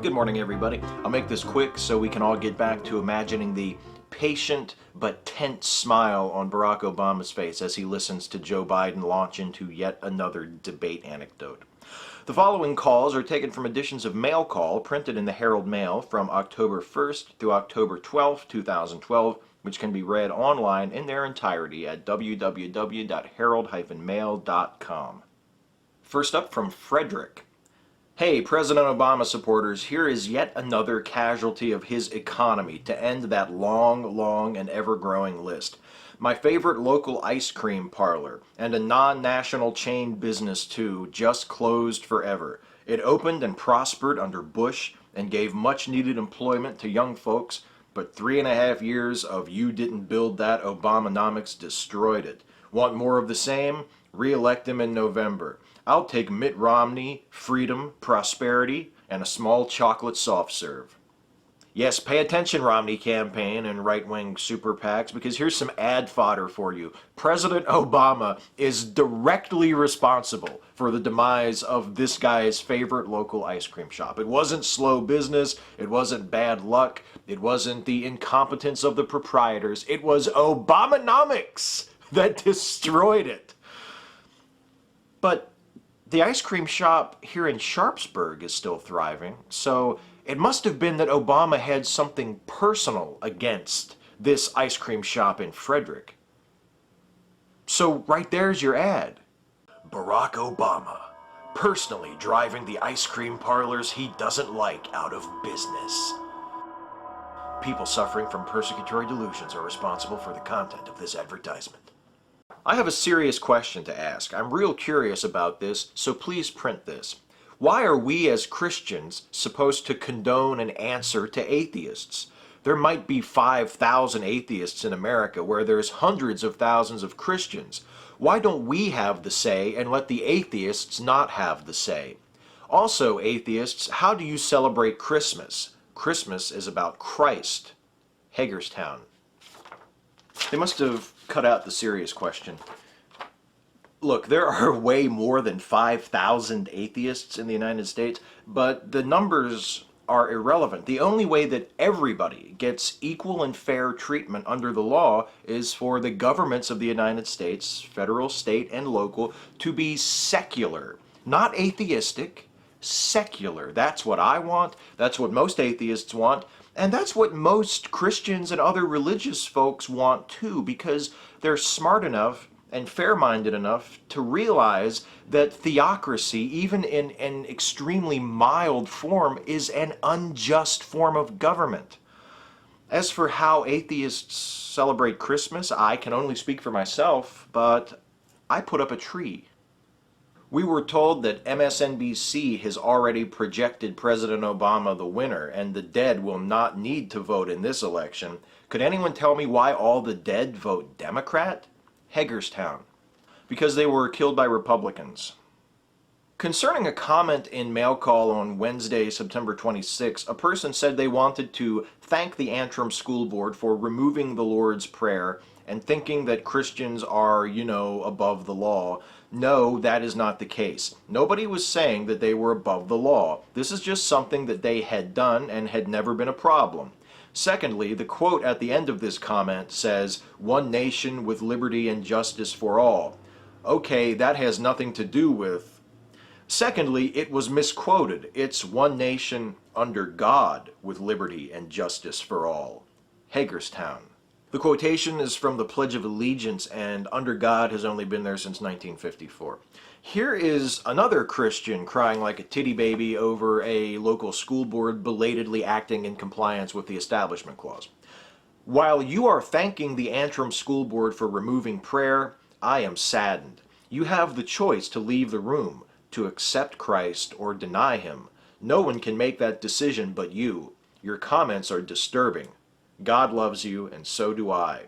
Good morning, everybody. I'll make this quick so we can all get back to imagining the patient but tense smile on Barack Obama's face as he listens to Joe Biden launch into yet another debate anecdote. The following calls are taken from editions of Mail Call printed in the Herald Mail from October 1st through October 12th, 2012, which can be read online in their entirety at www.herald-mail.com. First up from Frederick. Hey, President Obama supporters, here is yet another casualty of his economy to end that long and ever-growing list. My favorite local ice cream parlor, and a non-national chain business too, just closed forever. It opened and prospered under Bush and gave much-needed employment to young folks, but 3.5 years of you didn't build that Obamanomics destroyed it. Want more of the same? Re-elect him in November. I'll take Mitt Romney, freedom, prosperity, and a small chocolate soft serve. Yes, pay attention, Romney campaign and right-wing super PACs, because here's some ad fodder for you. President Obama is directly responsible for the demise of this guy's favorite local ice cream shop. It wasn't slow business, it wasn't bad luck, it wasn't the incompetence of the proprietors, it was Obamanomics that destroyed it. But the ice cream shop here in Sharpsburg is still thriving, so it must have been that Obama had something personal against this ice cream shop in Frederick. So right there's your ad. Barack Obama, personally driving the ice cream parlors he doesn't like out of business. People suffering from persecutory delusions are responsible for the content of this advertisement. I have a serious question to ask. I'm real curious about this, so please print this. Why are we as Christians supposed to condone an answer to atheists? There might be 5,000 atheists in America where there's hundreds of thousands of Christians. Why don't we have the say and let the atheists not have the say? Also, atheists, how do you celebrate Christmas? Christmas is about Christ. Hagerstown. They must have cut out the serious question. Look, there are way more than 5,000 atheists in the United States, but the numbers are irrelevant. The only way that everybody gets equal and fair treatment under the law is for the governments of the United States, federal, state, and local, to be secular. Not atheistic, secular. That's what I want, that's what most atheists want, and that's what most Christians and other religious folks want too, because they're smart enough and fair-minded enough to realize that theocracy, even in an extremely mild form, is an unjust form of government. As for how atheists celebrate Christmas, I can only speak for myself, but I put up a tree. We were told that MSNBC has already projected President Obama the winner, and the dead will not need to vote in this election. Could anyone tell me why all the dead vote Democrat? Hagerstown. Because they were killed by Republicans. Concerning a comment in Mail Call on Wednesday, September 26, a person said they wanted to thank the Antrim School Board for removing the Lord's Prayer and thinking that Christians are, above the law. No, that is not the case. Nobody was saying that they were above the law. This is just something that they had done and had never been a problem. Secondly, the quote at the end of this comment says, "One nation with liberty and justice for all." Okay, that has nothing to do with... Secondly, it was misquoted. It's "one nation under God with liberty and justice for all." Hagerstown. The quotation is from the Pledge of Allegiance, and "under God" has only been there since 1954. Here is another Christian crying like a titty baby over a local school board belatedly acting in compliance with the Establishment Clause. While you are thanking the Antrim School Board for removing prayer, I am saddened. You have the choice to leave the room, to accept Christ or deny him. No one can make that decision but you. Your comments are disturbing. God loves you, and so do I.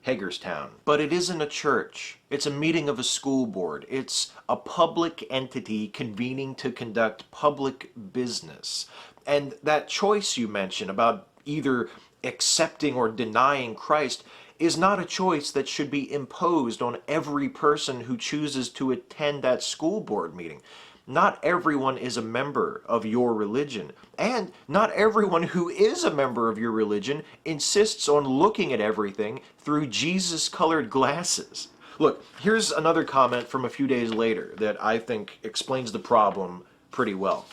Hagerstown. But it isn't a church. It's a meeting of a school board. It's a public entity convening to conduct public business. And that choice you mentioned about either accepting or denying Christ is not a choice that should be imposed on every person who chooses to attend that school board meeting. not everyone is a member of your religion. And not everyone who is a member of your religion insists on looking at everything through Jesus-colored glasses. Look, here's another comment from a few days later that I think explains the problem pretty well.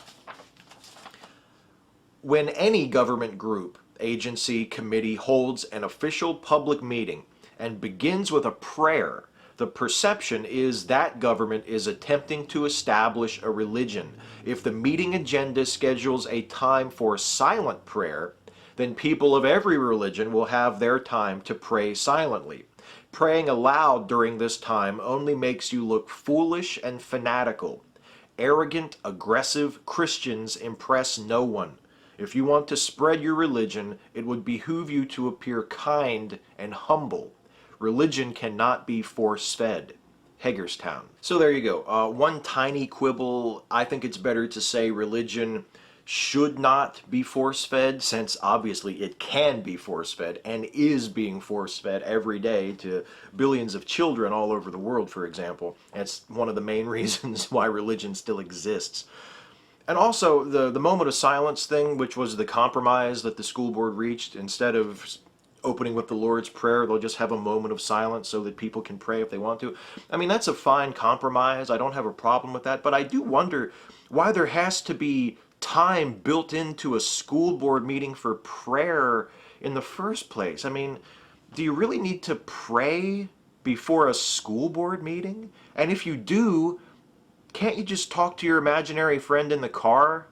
When any government group, agency, committee holds an official public meeting and begins with a prayer, the perception is that government is attempting to establish a religion. If the meeting agenda schedules a time for silent prayer, then people of every religion will have their time to pray silently. Praying aloud during this time only makes you look foolish and fanatical. Arrogant, aggressive Christians impress no one. If you want to spread your religion, it would behoove you to appear kind and humble. Religion cannot be force-fed. Hagerstown. So there you go. One tiny quibble. I think it's better to say religion should not be force-fed, since obviously it can be force-fed and is being force-fed every day to billions of children all over the world, for example. That's one of the main reasons why religion still exists. And also, the moment of silence thing, which was the compromise that the school board reached, instead of opening with the Lord's Prayer, they'll just have a moment of silence so that people can pray if they want to. I mean, that's a fine compromise. I don't have a problem with that. But I do wonder why there has to be time built into a school board meeting for prayer in the first place. I mean, do you really need to pray before a school board meeting? And if you do, can't you just talk to your imaginary friend in the car?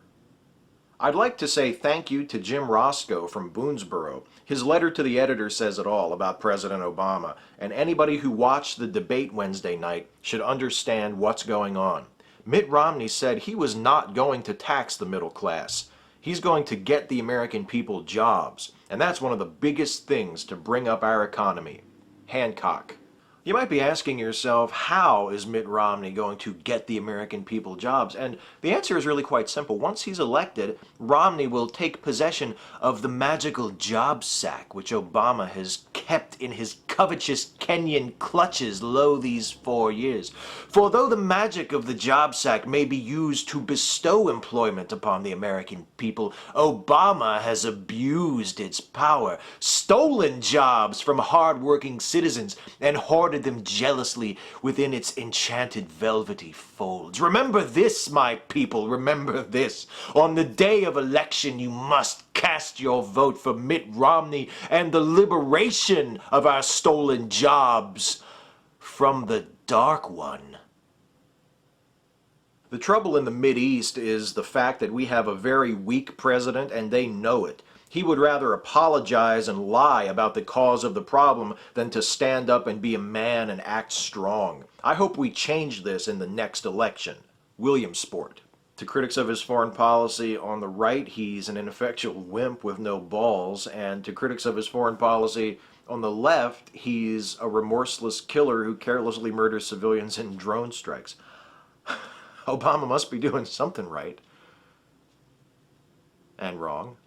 I'd like to say thank you to Jim Roscoe from Boonesboro. His letter to the editor says it all about President Obama, and anybody who watched the debate Wednesday night should understand what's going on. Mitt Romney said he was not going to tax the middle class. He's going to get the American people jobs, and that's one of the biggest things to bring up our economy. Hancock. You might be asking yourself, how is Mitt Romney going to get the American people jobs? And the answer is really quite simple. Once he's elected, Romney will take possession of the magical job sack, which Obama has kept in his covetous Kenyan clutches lo these 4 years. For though the magic of the job sack may be used to bestow employment upon the American people, Obama has abused its power, stolen jobs from hard-working citizens, and hoarded them jealously within its enchanted velvety folds. Remember this, my people, remember this. On the day of election, you must cast your vote for Mitt Romney and the liberation of our stolen jobs from the Dark One. The trouble in the Mideast is the fact that we have a very weak president, and they know it. He would rather apologize and lie about the cause of the problem than to stand up and be a man and act strong. I hope we change this in the next election. Williamsport. To critics of his foreign policy, on the right, he's an ineffectual wimp with no balls, and to critics of his foreign policy, on the left, he's a remorseless killer who carelessly murders civilians in drone strikes. Obama must be doing something right. And wrong.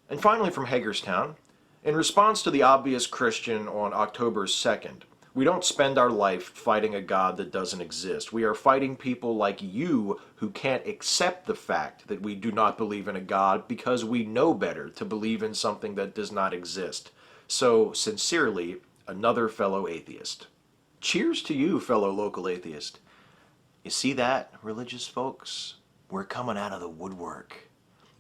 And finally from Hagerstown, in response to the obvious Christian on October 2nd, we don't spend our life fighting a God that doesn't exist. We are fighting people like you who can't accept the fact that we do not believe in a God because we know better to believe in something that does not exist. So, sincerely, another fellow atheist. Cheers to you, fellow local atheist. You see that, religious folks? We're coming out of the woodwork.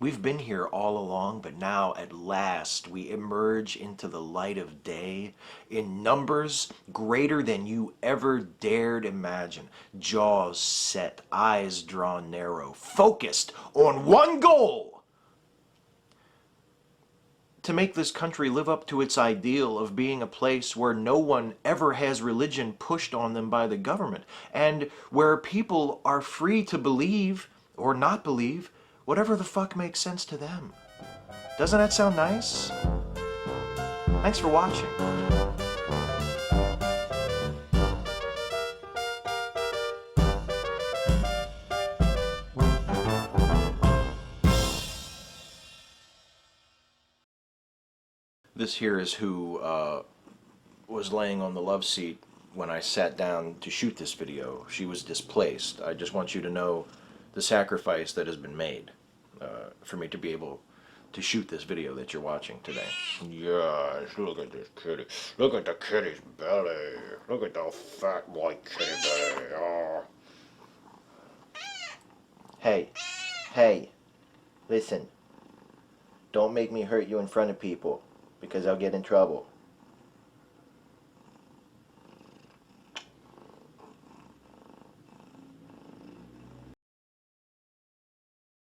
We've been here all along, but now at last we emerge into the light of day in numbers greater than you ever dared imagine. Jaws set, eyes drawn narrow, focused on one goal: to make this country live up to its ideal of being a place where no one ever has religion pushed on them by the government, and where people are free to believe or not believe whatever the fuck makes sense to them. Doesn't that sound nice? Thanks for watching. This here is who was laying on the love seat when I sat down to shoot this video, she was displaced. I just want you to know the sacrifice that has been made for me to be able to shoot this video that you're watching today. Yes, look at this kitty. Look at the kitty's belly. Look at the fat white kitty belly. Oh. Hey, listen. Don't make me hurt you in front of people, because I'll get in trouble.